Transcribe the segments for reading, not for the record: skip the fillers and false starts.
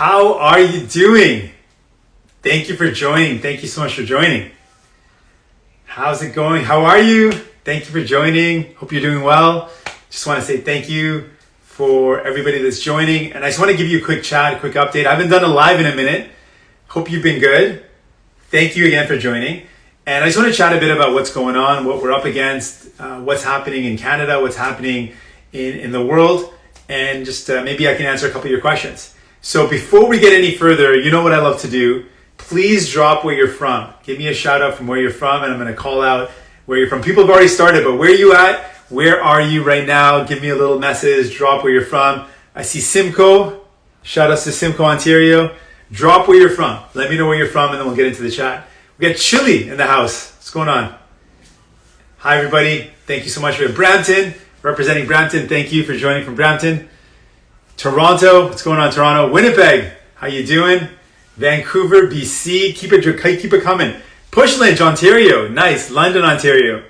How are you doing? Thank you for joining. Thank you so much for joining. How's it going? How are you? Thank you for joining. Hope you're doing well. Just want to say thank you for everybody that's joining. And I just want to give you a quick chat, a quick update. I haven't done a live in a minute. Hope you've been good. Thank you again for joining. And I just want to chat a bit about what's going on, what we're up against, what's happening in Canada, what's happening in the world, and just maybe I can answer a couple of your questions. So before we get any further, you know what I love to do. Please drop where you're from. Give me a shout out from where you're from, and I'm going to call out where you're from. People have already started, but where are you at? Where are you right now? Give me a little message. Drop where you're from. I see Simcoe. Shout outs to Simcoe, Ontario. Drop where you're from. Let me know where you're from, and then we'll get into the chat. We got Chile in the house. What's going on? Hi, everybody. Thank you so much. We have Brampton, representing Brampton. Thank you for joining from Brampton. Toronto. What's going on, Toronto? Winnipeg. How you doing? Vancouver, BC. Keep it coming. Pushlinch, Ontario. Nice. London, Ontario.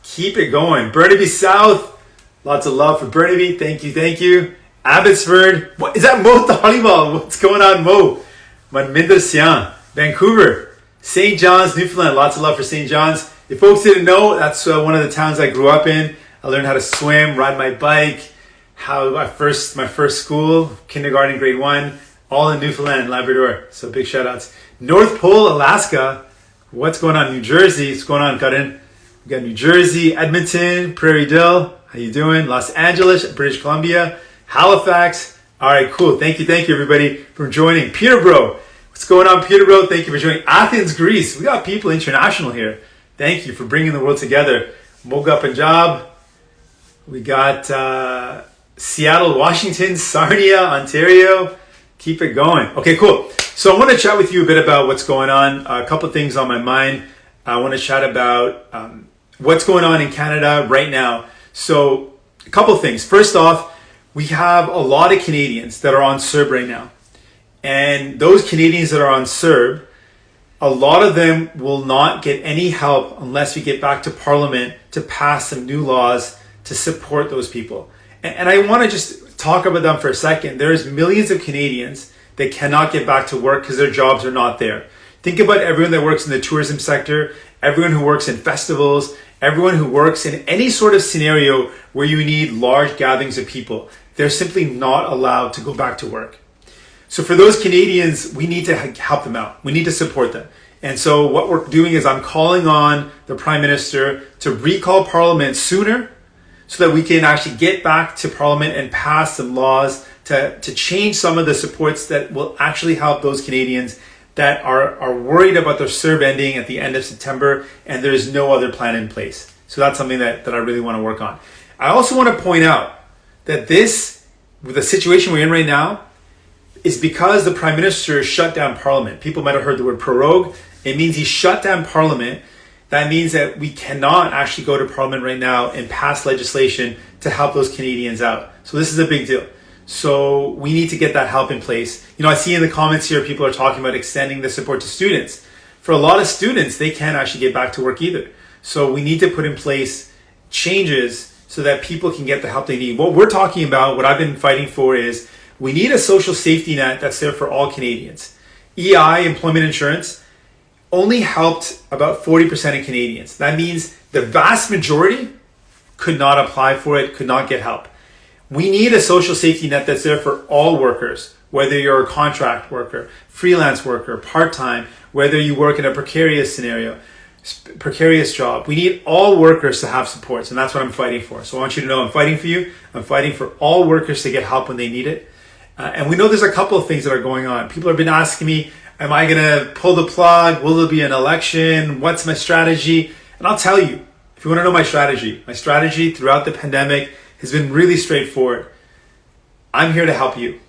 Keep it going. Burnaby South. Lots of love for Burnaby. Thank you. Abbotsford. What is that? Mo Talibal. What's going on, Mo? Manminder Sian. Vancouver. St. John's, Newfoundland. Lots of love for St. John's. If folks didn't know, that's one of the towns I grew up in. I learned how to swim, ride my bike, my first school, kindergarten, grade 1, all in Newfoundland and Labrador. So big shout outs. North Pole, Alaska. What's going on? New Jersey. What's going on, Karin? We got New Jersey, Edmonton, Prairie Dale. How you doing? Los Angeles, British Columbia, Halifax. All right, cool. Thank you, everybody, for joining. Peterborough. What's going on, Peterborough? Thank you for joining. Athens, Greece. We got people international here. Thank you for bringing the world together. Moga, Punjab. We got Seattle, Washington, Sarnia, Ontario. Keep it going. Okay, cool. So I want to chat with you a bit about what's going on. A couple of things on my mind. I want to chat about what's going on in Canada right now. So a couple of things. First off, we have a lot of Canadians that are on CERB right now. And those Canadians that are on CERB, a lot of them will not get any help unless we get back to Parliament to pass some new laws to support those people. And I want to just talk about them for a second. There's millions of Canadians that cannot get back to work because their jobs are not there. Think about everyone that works in the tourism sector, everyone who works in festivals, everyone who works in any sort of scenario where you need large gatherings of people. They're simply not allowed to go back to work. So for those Canadians, we need to help them out. We need to support them. And so what we're doing is I'm calling on the Prime Minister to recall Parliament sooner so that we can actually get back to Parliament and pass some laws to change some of the supports that will actually help those Canadians that are worried about their CERB ending at the end of September and there's no other plan in place. So that's something that I really want to work on. I also want to point out that with the situation we're in right now, is because the Prime Minister shut down Parliament. People might have heard the word prorogue. It means he shut down Parliament. That means that we cannot actually go to Parliament right now and pass legislation to help those Canadians out. So this is a big deal. So we need to get that help in place. I see in the comments here, people are talking about extending the support to students. For a lot of students, they can't actually get back to work either. So we need to put in place changes so that people can get the help they need. What we're talking about, what I've been fighting for is we need a social safety net that's there for all Canadians. EI, employment insurance, only helped about 40% of Canadians. That means the vast majority could not apply for it, could not get help. We need a social safety net that's there for all workers, whether you're a contract worker, freelance worker, part-time, whether you work in a precarious scenario, precarious job. We need all workers to have supports, and that's what I'm fighting for. So I want you to know I'm fighting for you. I'm fighting for all workers to get help when they need it. And we know there's a couple of things that are going on. People have been asking me, am I going to pull the plug? Will there be an election? What's my strategy? And I'll tell you, if you want to know my strategy throughout the pandemic has been really straightforward. I'm here to help you.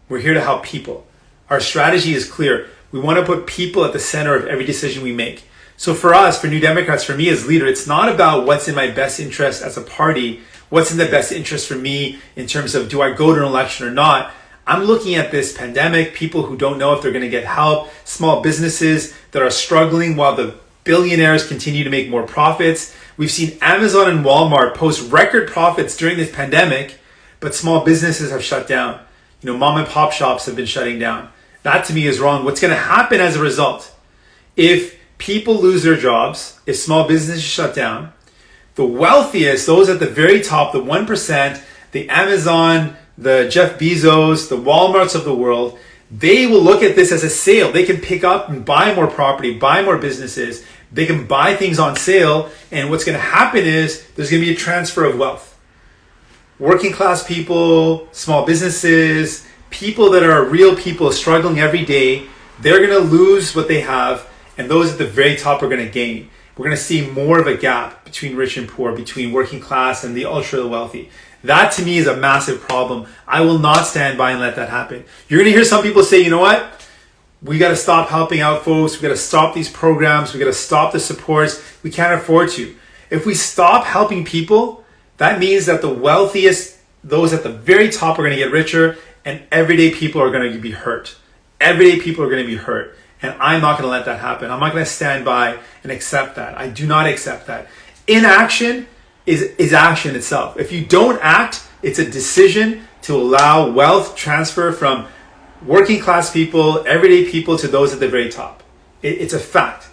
We're here to help people. Our strategy is clear. We want to put people at the center of every decision we make. So for us, for New Democrats, for me as leader, it's not about what's in my best interest as a party, what's in the best interest for me in terms of do I go to an election or not. I'm looking at this pandemic, people who don't know if they're going to get help, small businesses that are struggling while the billionaires continue to make more profits. We've seen Amazon and Walmart post record profits during this pandemic, but small businesses have shut down. Mom and pop shops have been shutting down. That to me is wrong. What's going to happen as a result, if people lose their jobs, if small businesses shut down, the wealthiest, those at the very top, the 1%, the Amazon, the Jeff Bezos, the Walmarts of the world, they will look at this as a sale. They can pick up and buy more property, buy more businesses. They can buy things on sale. And what's going to happen is there's going to be a transfer of wealth. Working class people, small businesses, people that are real people struggling every day, they're going to lose what they have. And those at the very top are going to gain. We're going to see more of a gap between rich and poor, between working class and the ultra wealthy. That to me is a massive problem. I will not stand by and let that happen. You're going to hear some people say, you know what? We got to stop helping out folks. We got to stop these programs. We got to stop the supports. We can't afford to. If we stop helping people, that means that the wealthiest, those at the very top are going to get richer, and everyday people are going to be hurt. Everyday people are going to be hurt. And I'm not going to let that happen. I'm not going to stand by and accept that. I do not accept that. Inaction is action itself. If you don't act, it's a decision to allow wealth transfer from working class people, everyday people, to those at the very top. It's a fact.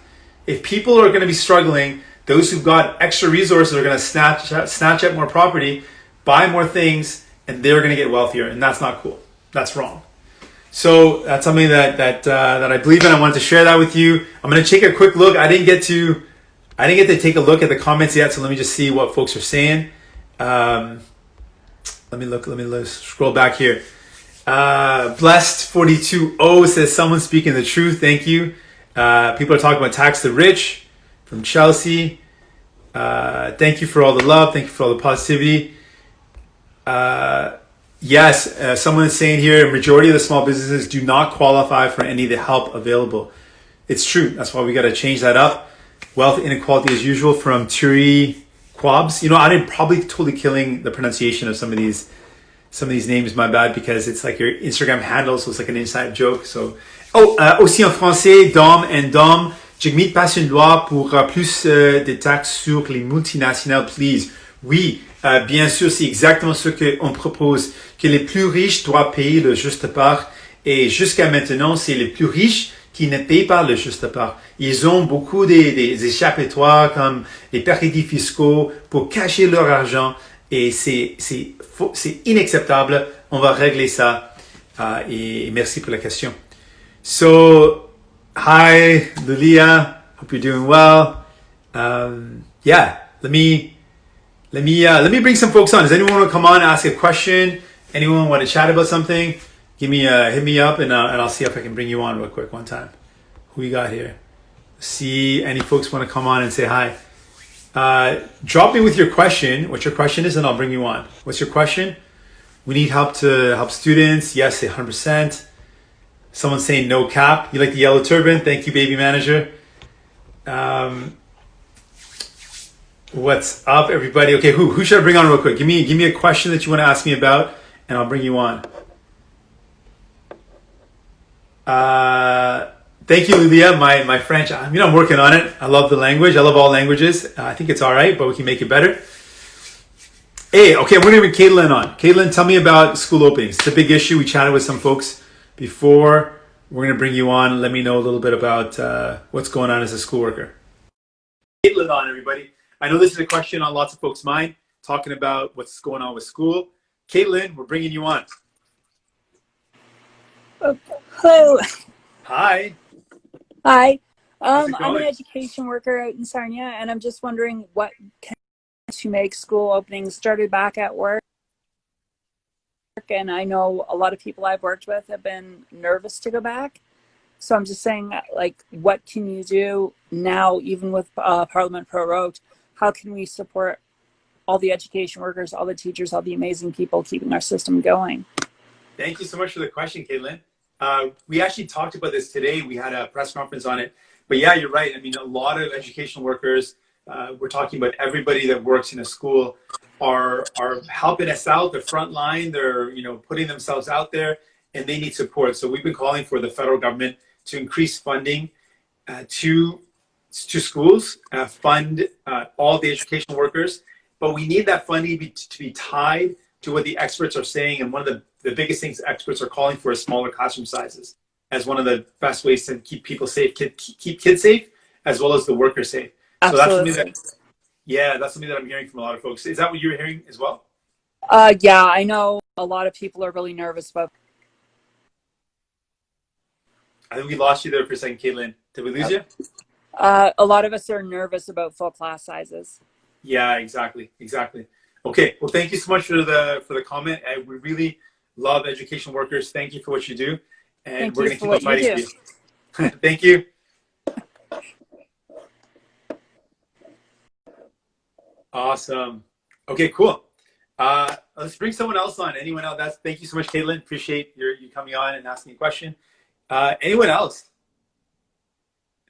If people are going to be struggling, those who've got extra resources are going to snatch up more property, buy more things, and they're going to get wealthier. And that's not cool. That's wrong. So that's something that I believe in. I wanted to share that with you. I'm going to take a quick look. I didn't get to take a look at the comments yet, so let me just see what folks are saying. Let me scroll back here. Blessed 420 says, someone speaking the truth. Thank you. People are talking about tax the rich from Chelsea. Thank you for all the love. Thank you for all the positivity. Yes, someone is saying here, a majority of the small businesses do not qualify for any of the help available. It's true. That's why we got to change that up. Wealth inequality as usual from Turi Quabs. You know, I'm probably totally killing the pronunciation of some of these names. My bad, because it's like your Instagram handle, so it's like an inside joke. So, aussi en français, Dom and Dom. Jagmeet passe une loi pour plus de taxes sur les multinationales, please. Oui, bien sûr, c'est exactement ce qu'on propose, que les plus riches doivent payer le juste part. Et jusqu'à maintenant, c'est les plus riches qui ne payent pas le juste part. Ils ont beaucoup des échappatoires comme les paradis fiscaux pour cacher leur argent. Et c'est inacceptable. On va régler ça. Et merci pour la question. So, hi, Lulia. Hope you're doing well. Yeah, let me bring some folks on. Does anyone want to come on and ask a question? Anyone want to chat about something? Hit me up and I'll see if I can bring you on real quick one time. Who we got here? See any folks want to come on and say hi. Drop me with your question, what your question is, and I'll bring you on. What's your question? We need help to help students. Yes, 100%. Someone's saying no cap. You like the yellow turban? Thank you, baby manager. What's up, everybody? Okay, who should I bring on real quick? Give me a question that you want to ask me about, and I'll bring you on. Thank you, Lulia. My French, I'm working on it. I love the language. I love all languages. I think it's all right, but we can make it better. Hey, okay, we're going to bring Caitlin on. Caitlin, tell me about school openings. It's a big issue. We chatted with some folks before. We're going to bring you on. Let me know a little bit about what's going on as a school worker. Caitlin on, everybody. I know this is a question on lots of folks' mind, talking about what's going on with school. Caitlin, we're bringing you on. Hello. Hi. Hi. I'm an education worker out in Sarnia, and I'm just wondering what can to make school openings started back at work. And I know a lot of people I've worked with have been nervous to go back. So I'm just saying, like, what can you do now, even with Parliament prorogued? How can we support all the education workers, all the teachers, all the amazing people keeping our system going? Thank you so much for the question, Caitlin. We actually talked about this today. We had a press conference on it. But yeah, you're right. I mean, a lot of educational workers, we're talking about everybody that works in a school, are helping us out, the front line. They're putting themselves out there, and they need support. So we've been calling for the federal government to increase funding to schools, fund all the educational workers. But we need that funding to be tied to what the experts are saying. And one of the biggest things experts are calling for is smaller classroom sizes. as one of the best ways to keep people safe, keep kids safe, as well as the workers safe. So that's something Absolutely. that, yeah, that's something that I'm hearing from a lot of folks. Is that what you're hearing as well? Yeah, I know a lot of people are really nervous about. I think we lost you there for a second, Caitlin. Did we lose you? A lot of us are nervous about full class sizes. Yeah, exactly, exactly. Okay, well, thank you so much for the comment. We really love education workers. Thank you for what you do, and Thank we're you going to for keep on what you fighting do. for you. Thank you. Awesome. Okay, cool. Let's bring someone else on. Anyone else? Thank you so much, Caitlin. Appreciate you coming on and asking a question. Anyone else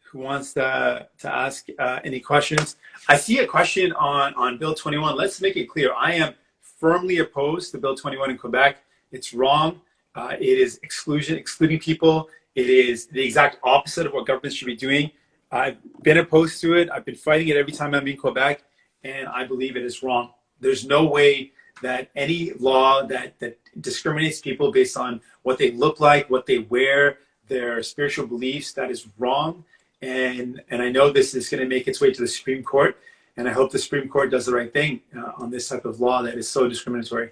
who wants to ask any questions? I see a question on Bill 21. Let's make it clear. I am firmly opposed to Bill 21 in Quebec. It's wrong. It is excluding people. It is the exact opposite of what government should be doing. I've been opposed to it. I've been fighting it every time I'm in Quebec, and I believe it is wrong. There's no way that any law that discriminates people based on what they look like, what they wear, their spiritual beliefs, that is wrong. And I know this is going to make its way to the Supreme Court, and I hope the Supreme Court does the right thing on this type of law that is so discriminatory.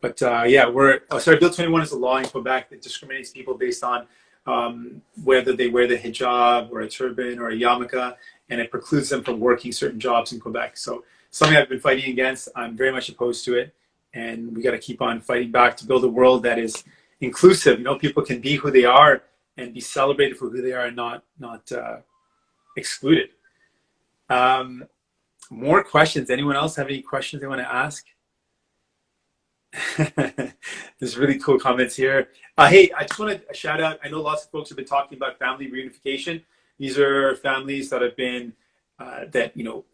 But yeah, Bill 21 is a law in Quebec that discriminates people based on whether they wear the hijab or a turban or a yarmulke, and it precludes them from working certain jobs in Quebec. So something I've been fighting against. I'm very much opposed to it, and we got to keep on fighting back to build a world that is inclusive. You know, people can be who they are and be celebrated for who they are and not excluded. More questions. Anyone else have any questions they want to ask? There's really cool comments here. Hey, I just want to shout out. I know lots of folks have been talking about family reunification. These are families that have been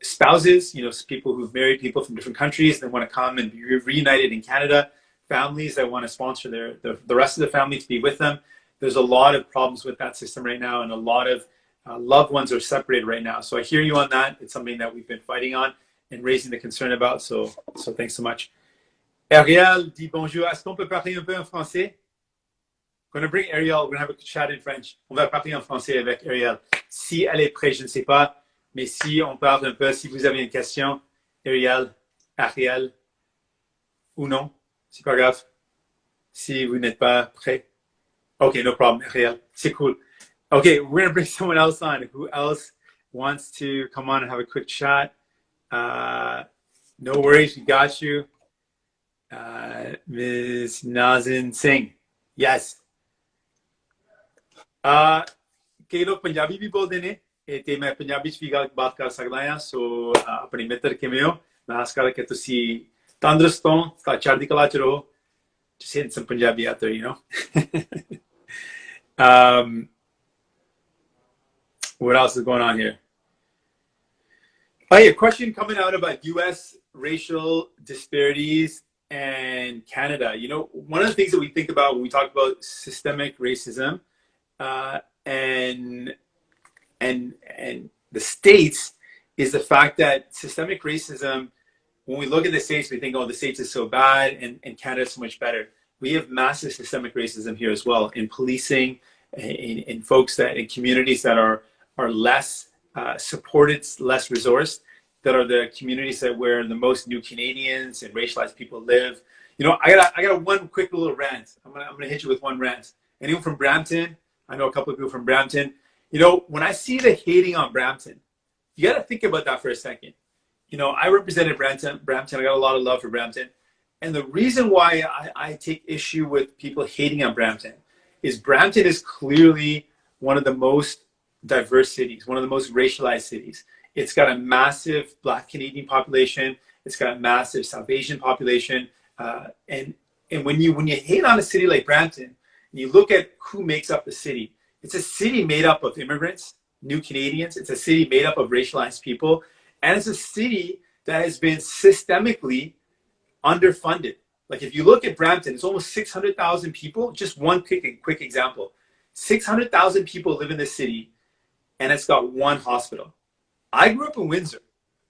spouses, people who've married people from different countries that want to come and be reunited in Canada. Families that want to sponsor the rest of the family to be with them. There's a lot of problems with that system right now, and a lot of loved ones are separated right now. So I hear you on that. It's something that we've been fighting on and raising the concern about. So thanks so much. Ariel dit bonjour. Est-ce qu'on peut parler un peu en français? We're going to bring Ariel. We're going to have a chat in French. On va parler en français avec Ariel. Si elle est prête, je ne sais pas. Mais si on parle un peu, si vous avez une question, Ariel, ou non, c'est pas grave. Si vous n'êtes pas prêt. Okay, no problem, Ariel. C'est cool. Okay, we're going to bring someone else on. Who else wants to come on and have a quick chat? No worries, we got you. Ms. Nazin Singh. Yes. कई लोग पंजाबी भी बोल देने ते मैं पंजाबी च भी बात कर सकदा हां सो अपने मित्र किवें हो मैं आस करके तुसी तंदुरुस्त हो चढ़दी कला च रहो just hitting some Punjabi out there, what else is going on here? A question coming out about U.S. racial disparities and Canada. One of the things that we think about when we talk about systemic racism and the States is the fact that systemic racism, when we look at the States, we think, oh, the States is so bad and Canada is so much better. We have massive systemic racism here as well in policing, in folks in communities that are less supported, less resourced, that are the communities where the most new Canadians and racialized people live. I got one quick little rant. I'm gonna hit you with one rant. Anyone from Brampton? I know a couple of people from Brampton. When I see the hating on Brampton, you got to think about that for a second. I represented Brampton. I got a lot of love for Brampton. And the reason why I take issue with people hating on Brampton is clearly one of the most diverse cities, one of the most racialized cities. It's got a massive Black Canadian population. It's got a massive South Asian population. And when you hate on a city like Brampton, and you look at who makes up the city, it's a city made up of immigrants, new Canadians. It's a city made up of racialized people. And it's a city that has been systemically underfunded. Like if you look at Brampton, it's almost 600,000 people. Just one quick example. 600,000 people live in this city, and it's got one hospital. I grew up in Windsor.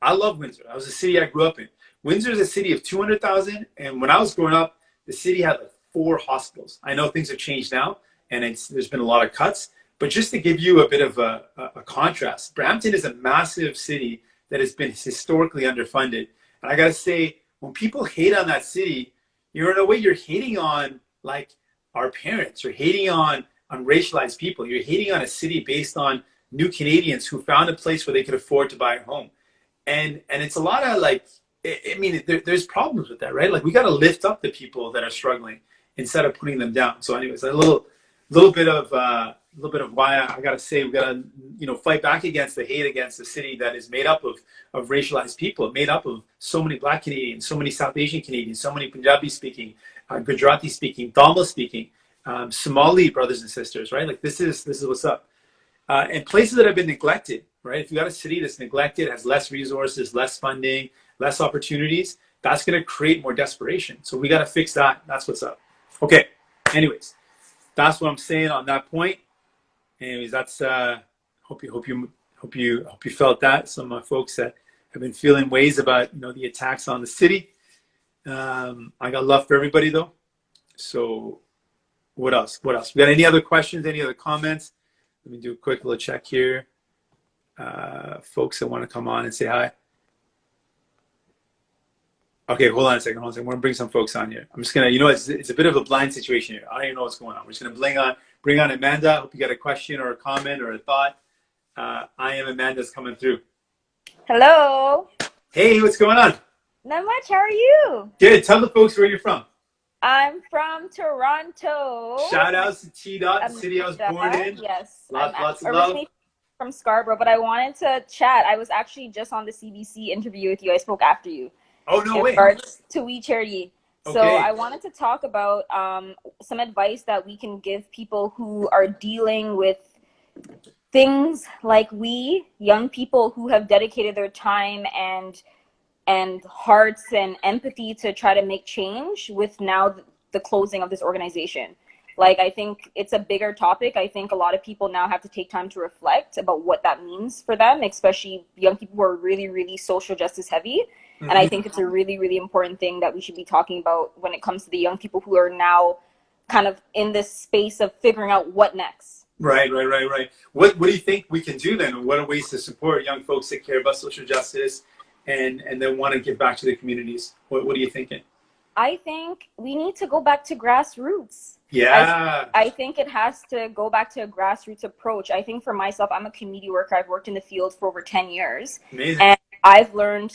I love Windsor. That was the city I grew up in. Windsor is a city of 200,000, and when I was growing up, the city had like 4 hospitals. I know things have changed now, and there's been a lot of cuts. But just to give you a bit of a contrast, Brampton is a massive city that has been historically underfunded. And I got to say, when people hate on that city, you're in a way you're hating on like our parents. You're hating on racialized people. You're hating on a city based on new Canadians who found a place where they could afford to buy a home. And it's a lot of like, I mean, there's problems with that, right? Like we got to lift up the people that are struggling instead of putting them down. So anyways, a little bit of why I got to say we got to fight back against the hate against a city that is made up of racialized people, made up of so many Black Canadians, so many South Asian Canadians, so many Punjabi speaking, Gujarati speaking, Tamil speaking, Somali brothers and sisters, right? Like this is what's up. And places that have been neglected, right? If you got a city that's neglected, has less resources, less funding, less opportunities, that's going to create more desperation. So we got to fix that. That's what's up. Okay. Anyways, that's what I'm saying on that point. Anyways, that's hope you felt that. Some folks that have been feeling ways about the attacks on the city. I got love for everybody though. So what else? We got any other questions? Any other comments? Let me do a quick little check here. Folks that want to come on and say hi. Okay, hold on a second. We're going to bring some folks on here. I'm just going to, it's a bit of a blind situation here. I don't even know what's going on. We're just going to bring on Amanda. I hope you got a question or a comment or a thought. I am Amanda's coming through. Hello. Hey, what's going on? Not much. How are you? Good. Tell the folks where you're from. I'm from Toronto. Shout outs to T-Dot, the city I was born in. Yes. Lots of originally love. From Scarborough, but I wanted to chat. I was actually just on the CBC interview with you. I spoke after you. Oh, no way. In regards to We Charity. So Okay. I wanted to talk about some advice that we can give people who are dealing with things like we, young people who have dedicated their time and hearts and empathy to try to make change with now the closing of this organization. Like, I think it's a bigger topic. I think a lot of people now have to take time to reflect about what that means for them, especially young people who are really, really social justice heavy. Mm-hmm. And I think it's a really, really important thing that we should be talking about when it comes to the young people who are now kind of in this space of figuring out what next. Right. What do you think we can do then? What are ways to support young folks that care about social justice and then want to give back to their communities? What are you thinking? I think we need to go back to grassroots. Yeah. I think it has to go back to a grassroots approach. I think for myself, I'm a community worker. I've worked in the field for over 10 years. Amazing. And I've learned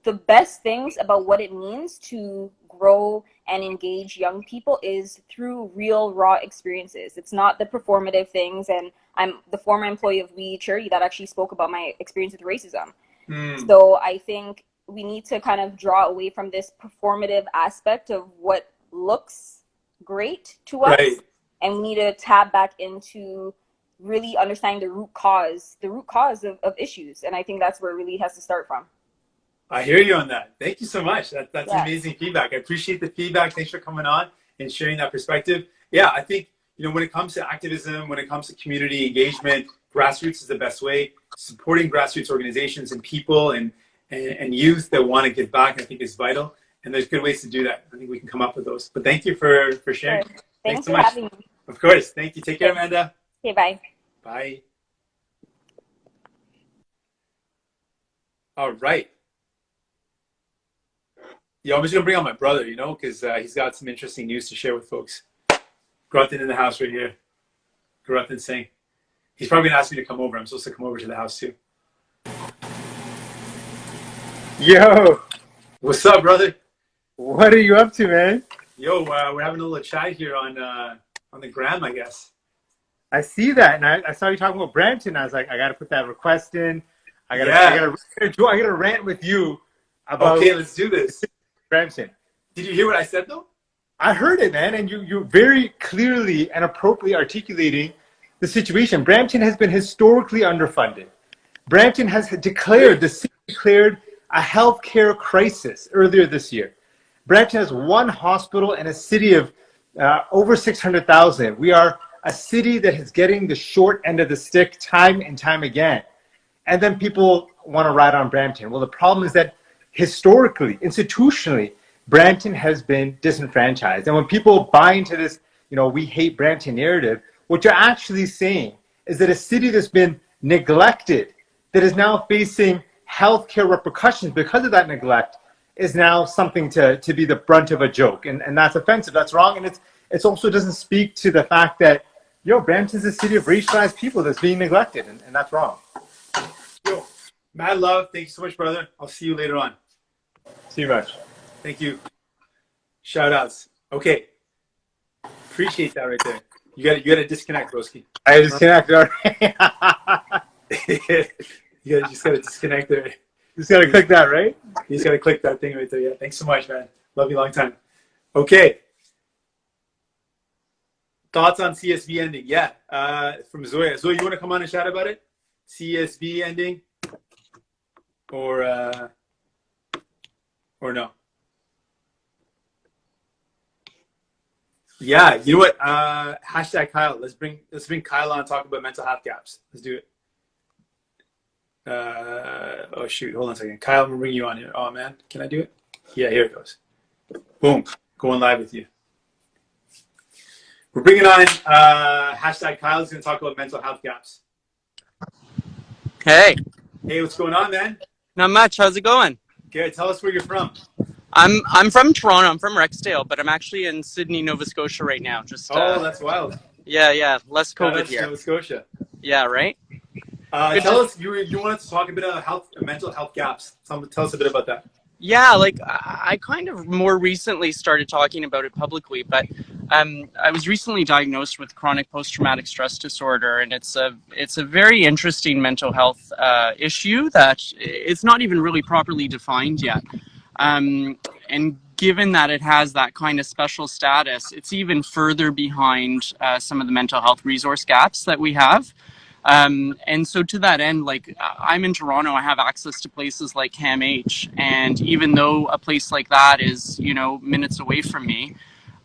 the best things about what it means to grow and engage young people is through real, raw experiences. It's not the performative things. And I'm the former employee of We Charity that actually spoke about my experience with racism. So I think we need to kind of draw away from this performative aspect of what looks great to us. Right. And we need to tap back into really understanding the root cause of issues. And I think that's where it really has to start from. I hear you on that. Thank you so much. That's amazing feedback. I appreciate the feedback. Thanks for coming on and sharing that perspective. Yeah, I think, when it comes to activism, when it comes to community engagement, grassroots is the best way. Supporting grassroots organizations and people and youth that want to give back, I think, is vital. And there's good ways to do that. I think we can come up with those. But thank you for sharing. Sure. Thanks so for much. Having me. Of course. Thank you. Take care, Amanda. Okay, bye. Bye. All right. Yeah, I'm just going to bring on my brother, because he's got some interesting news to share with folks. Guratin in the house right here. Guratin Singh. He's probably going to ask me to come over. I'm supposed to come over to the house too. Yo, what's up, brother? What are you up to, man? Yo, we're having a little chat here on the gram, I guess. I see that, and I saw you talking about Brampton. I was like, I got to put that request in. I gotta rant with you about. Okay, let's do this. Brampton. Did you hear what I said though? I heard it, man, and you're very clearly and appropriately articulating the situation. Brampton has been historically underfunded. Brampton has declared a healthcare crisis earlier this year. Brampton has one hospital and a city of over 600,000. We are a city that is getting the short end of the stick time and time again. And then people want to ride on Brampton. Well, the problem is that historically, institutionally, Brampton has been disenfranchised. And when people buy into this we hate Brampton narrative. What you're actually saying is that a city that's been neglected, that is now facing healthcare repercussions because of that neglect, is now something to be the brunt of a joke. And that's offensive, that's wrong. And it also doesn't speak to the fact that, Brampton's a city of racialized people that's being neglected, and that's wrong. Yo, mad love. Thank you so much, brother. I'll see you later on. See you much. Thank you. Shout outs. Okay. Appreciate that right there. You gotta disconnect, broski. I disconnected already. You just gotta disconnect there. Just gotta click that, right? You just gotta click that thing right there. Yeah. Thanks so much, man. Love you long time. Okay. Thoughts on CSV ending? Yeah. From Zoya. Zoya, you want to come on and chat about it? CSV ending, or no? Yeah. You know what? Hashtag Kyle. Let's bring Kyle on and talk about mental health gaps. Let's do it. Oh shoot! Hold on a second. Kyle, I'm gonna bring you on here. Oh man, can I do it? Yeah, here it goes. Boom. Going live with you. We're bringing on hashtag Kyle. Is going to talk about mental health gaps. Hey. Hey, what's going on, man? Not much. How's it going? Good. Tell us where you're from. I'm from Toronto. I'm from Rexdale, but I'm actually in Sydney, Nova Scotia right now. Just that's wild. Yeah. Less COVID here. Nova Scotia. Yeah, right. Tell us, you wanted to talk a bit about mental health gaps. Tell us a bit about that. Yeah, like I kind of more recently started talking about it publicly, but I was recently diagnosed with chronic post-traumatic stress disorder, and it's a very interesting mental health issue that it's not even really properly defined yet. And given that it has that kind of special status, it's even further behind some of the mental health resource gaps that we have. And so to that end, like I'm in Toronto, I have access to places like CAMH, and even though a place like that is, minutes away from me,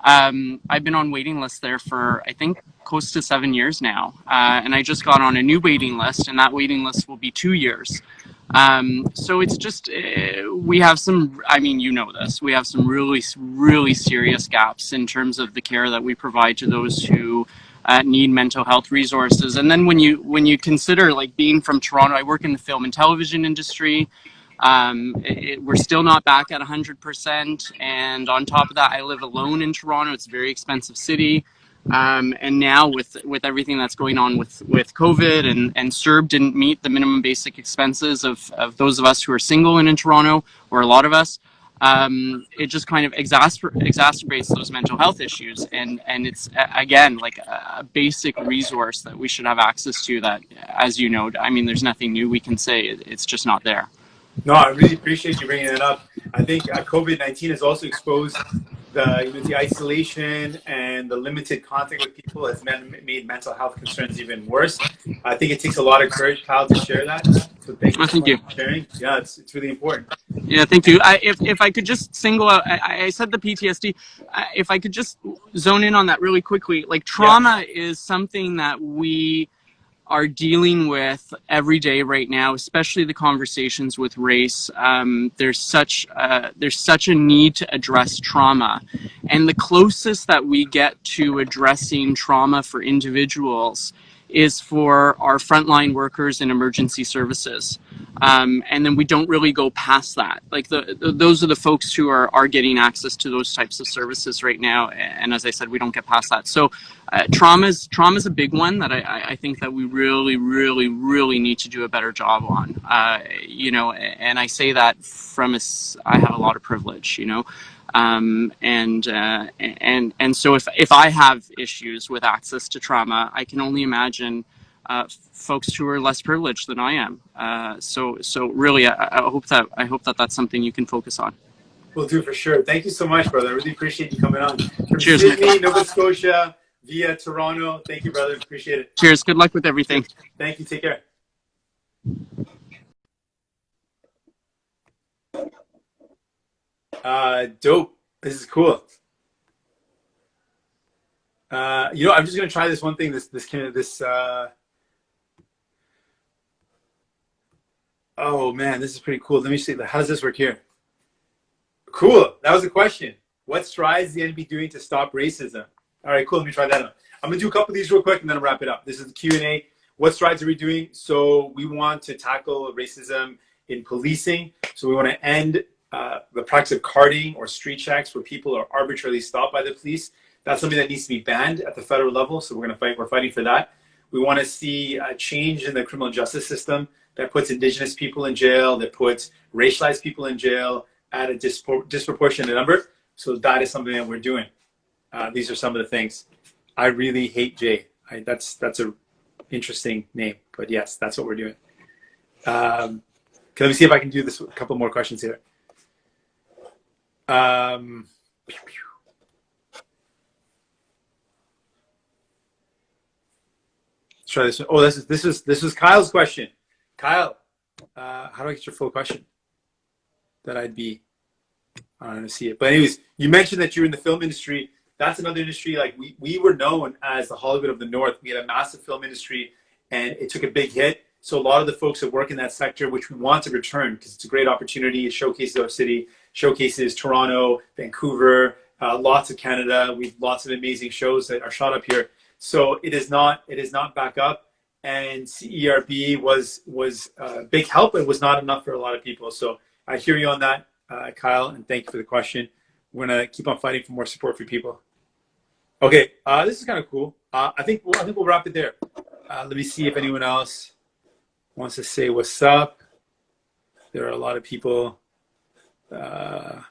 I've been on waiting lists there for, I think, close to 7 years now. And I just got on a new waiting list, and that waiting list will be 2 years. So it's just, we have some, this, we have some really, really serious gaps in terms of the care that we provide to those who need mental health resources. And then when you consider, like, being from Toronto, I work in the film and television industry. We're still not back at 100%. And on top of that, I live alone in Toronto. It's a very expensive city. And now with everything that's going on with COVID and CERB didn't meet the minimum basic expenses of those of us who are single and in Toronto, or a lot of us, it just kind of exacerbates those mental health issues. And it's, again, like a basic resource that we should have access to that, as you know, there's nothing new we can say. It's just not there. No, I really appreciate you bringing it up. I think COVID-19 has also exposed the isolation and the limited contact with people has made mental health concerns even worse. I think it takes a lot of courage, Kyle, to share that. So thank you so much for sharing. Yeah, it's really important. Yeah, thank you. If I could just single out, I said the PTSD. If I could just zone in on that really quickly, like trauma is something that we are dealing with every day right now, especially the conversations with race. There's such a need to address trauma, and the closest that we get to addressing trauma for individuals is for our frontline workers in emergency services. And then we don't really go past that. Like those are the folks who are getting access to those types of services right now. And as I said, we don't get past that. So trauma's a big one that I think that we really, really, really need to do a better job on. And I say that I have a lot of privilege, and so if I have issues with access to trauma, I can only imagine folks who are less privileged than I am. So really, I hope that that's something you can focus on. We'll do for sure. Thank you so much, brother. I really appreciate you coming on. From Cheers, Sydney, Nova Scotia, via Toronto. Thank you, brother. Appreciate it. Cheers. Good luck with everything. Cheers. Thank you. Take care. Dope. This is cool. I'm just gonna try this one thing. Oh man, this is pretty cool. Let me see. How does this work here? Cool. That was a question. What strides is the NDP doing to stop racism? All right, cool. Let me try that out. I'm gonna do a couple of these real quick and then I'll wrap it up. This is the Q&A. What strides are we doing? So we want to tackle racism in policing. So we want to end the practice of carding or street checks where people are arbitrarily stopped by the police. That's something that needs to be banned at the federal level. So we're fighting for that. We want to see a change in the criminal justice system that puts Indigenous people in jail, that puts racialized people in jail at a disproportionate number. So that is something that we're doing. These are some of the things. I really hate Jay. That's a interesting name, but yes, that's what we're doing. Let me see if I can do this. A couple more questions here. Let's try this one. Oh, this is Kyle's question. Kyle, how do I get your full question? That I'd be. I don't see it. But anyways, you mentioned that you're in the film industry. That's another industry. Like we were known as the Hollywood of the North. We had a massive film industry and it took a big hit. So a lot of the folks that work in that sector, which we want to return because it's a great opportunity. It showcases our city, showcases Toronto, Vancouver, lots of Canada. We've lots of amazing shows that are shot up here. So it is not back up. And CERB was a big help. It was not enough for a lot of people. So I hear you on that, Kyle, and thank you for the question. We're gonna keep on fighting for more support for people. Okay, this is kind of cool. I think we'll wrap it there. Let me see if anyone else wants to say what's up. There are a lot of people. That's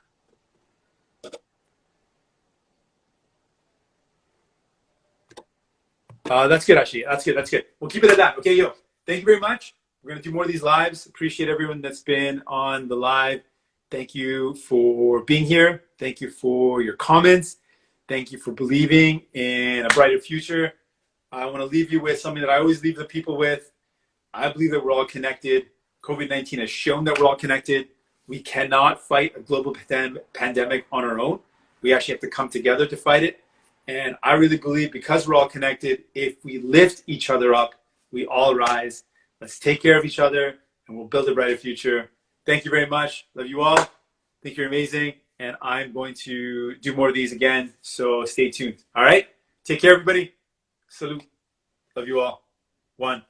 good, actually. That's good. We'll keep it at that. Okay, yo. Thank you very much. We're gonna do more of these lives. Appreciate everyone that's been on the live. Thank you for being here. Thank you for your comments. Thank you for believing in a brighter future. I want to leave you with something that I always leave the people with. I believe that we're all connected. COVID-19 has shown that we're all connected. We cannot fight a global pandemic on our own. We actually have to come together to fight it. And I really believe because we're all connected, if we lift each other up, we all rise. Let's take care of each other and we'll build a brighter future. Thank you very much. Love you all. Think you're amazing. And I'm going to do more of these again. So stay tuned. All right. Take care, everybody. Salute. Love you all. One.